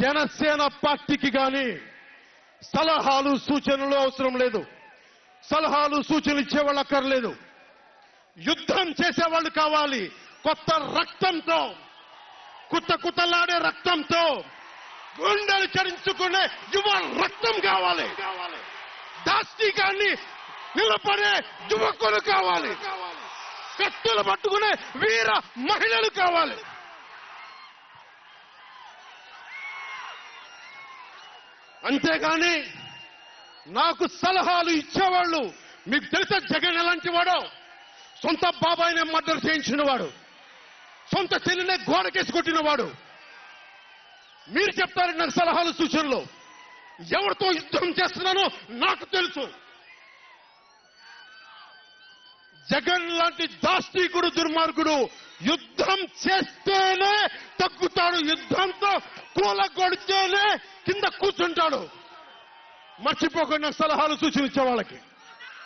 జనసేన పార్టీకి గాని సలహాలు సూచనలు అవసరం లేదు. సలహాలు సూచనలు ఇచ్చేవాళ్ళు అక్కర్లేదు. యుద్ధం చేసేవాళ్ళు కావాలి. కొత్త రక్తంతో, కుత్తలాడే రక్తంతో గుండెలు చరించుకునే యువ రక్తం కావాలి. దాష్టీకాన్ని నిలబడే యువకులు కావాలి. కత్తులు పట్టుకునే వీర మహిళలు కావాలి. అంతేగాని నాకు సలహాలు ఇచ్చేవాళ్ళు, మీకు తెలిసే జగన్ ఎలాంటి వాడో, సొంత బాబాయినే మర్డర్ చేయించిన వాడు, సొంత చెల్లినే గోడకేసి కొట్టిన వాడు. మీరు చెప్తారు నాకు సలహాలు సూచనలు. ఎవరితో యుద్ధం చేస్తున్నానో నాకు తెలుసు. జగన్ లాంటి దాష్టీకుడు, దుర్మార్గుడు యుద్ధం చేస్తేనే తగ్గుతాడు. యుద్ధంతో కూలగొడితేనే కింద కూర్చుంటాడు. మర్చిపోకుండా సలహాలు సూచనలు ఇచ్చే వాళ్ళకి.